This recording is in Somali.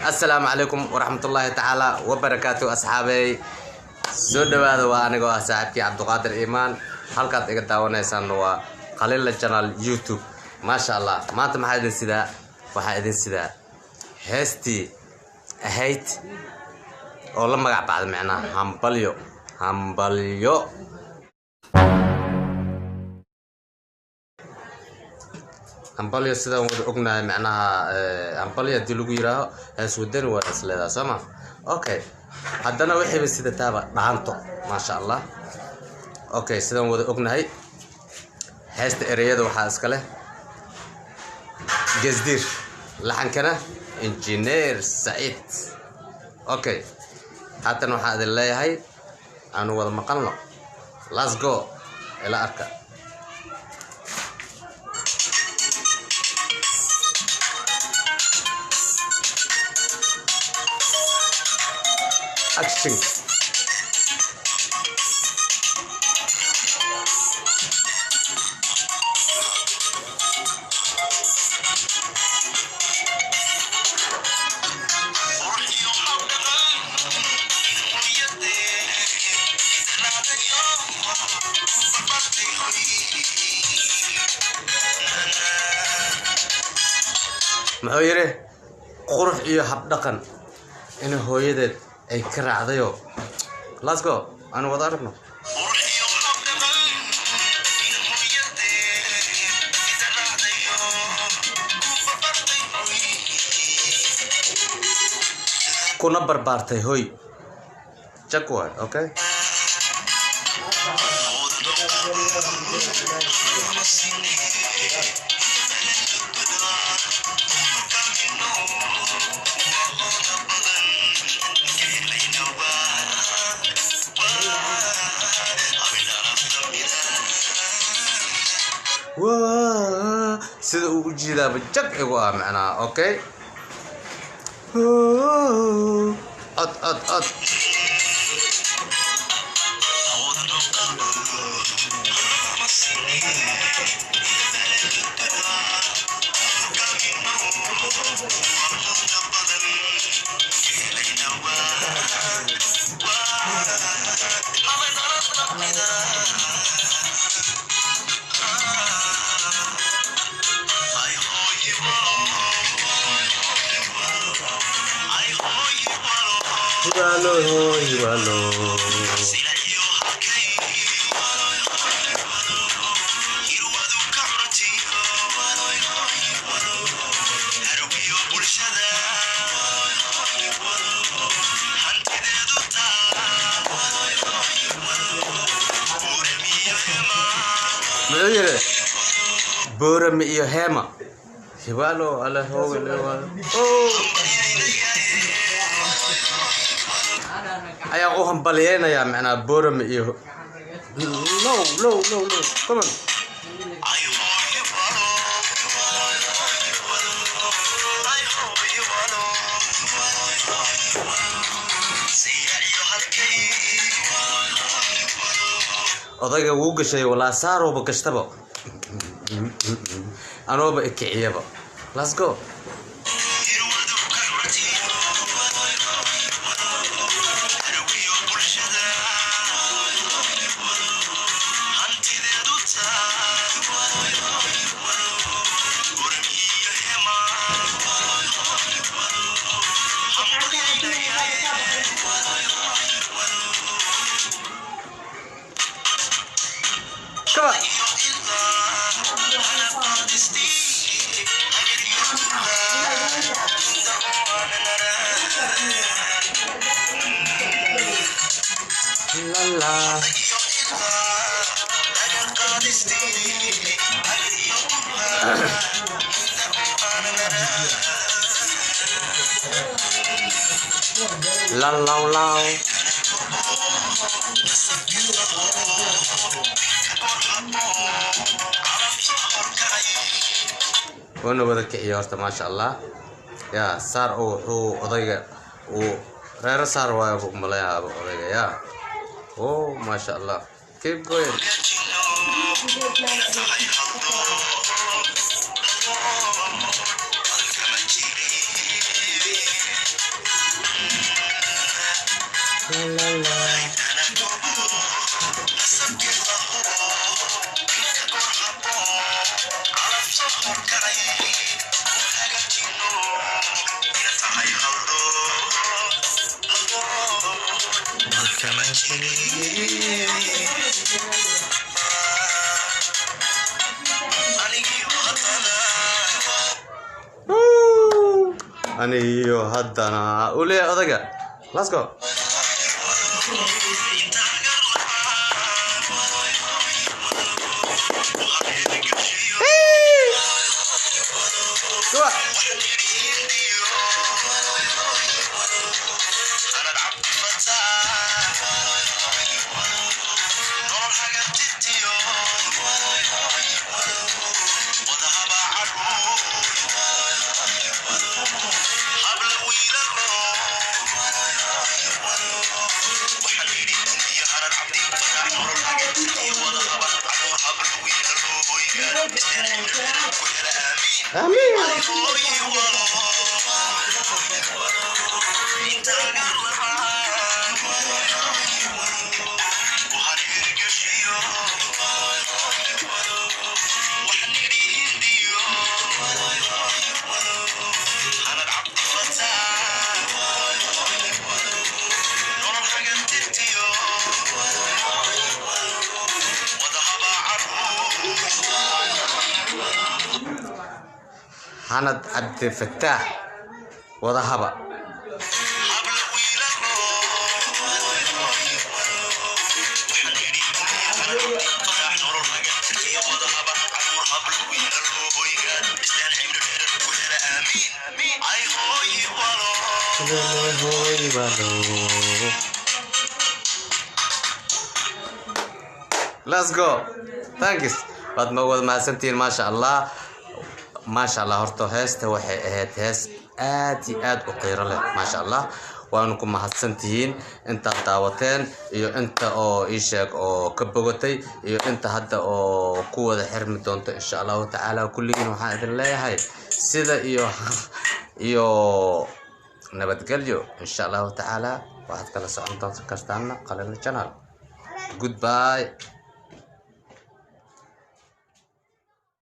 السلام عليكم ورحمة الله تعالى وبركاته أصحابي. سو دواada waa aniga oo saaxiibkii Cabduqaadir Iimaan halkaad iga daawanaysaan waa Qaliil channel YouTube. ما شاء الله maanta waxaa idin sidaa heestii ahayd oo la magac bacday macnaha hambalyo hambalyo sidaan wada ognahay macnaha hambalyo hadii lagu yiraaho hees wadan waa isleedaa sama okay haddana wixii sida taaba dhaanto ma sha Allah okay sidaan wada ognahay heesta ereyada waxaa iska leh جزدير لحنكنا انجينير سعيد اوكي حتى نوحا هذا اللي هاي انا وضع مقالنا let's go الى اركا اكشن muxuu yiri qurux iyo hab dhaqan in hooyadeed ay ka raacdayo let's go aan wada aragno kuna barbaartay hooy jakwa okay sida uu u jiidaaba jag igu ah macnaha okay od Halo. Borami iyo Hema. Hibalo ala hoowe ayaa u hambalyeynaya macna Borami iyo no come on odayga wuu gashay wala saaro ba kastaba anooba ikiciyaba let's go come on la وانا بدك يا horta ما شاء الله يا صار او odayga oo reer saar waayo malaya odayga ya oh ما شاء الله keep going aniyo haddana ule odaga. Let's go. Go. Amin. حنت عبد الفتاح وذهب Let's go. Thanks. Bad ma wad mahadsantiin ma sha Allah. ما شاء الله هرتو هست waxay hees aad iyo aad u qiiro leh ma sha Allah waan ku mahadsantihiin inta daawateen iyo inta oo ii sheeg oo ka bogatay iyo inta hadda oo ku wada xirmi doonto insha Allah taala kulligiin waxaan idin leeyahay sida iyo nabadgelyo insha Allah taala waxaad kala socon doontaan Qalin Channel. Goodbye.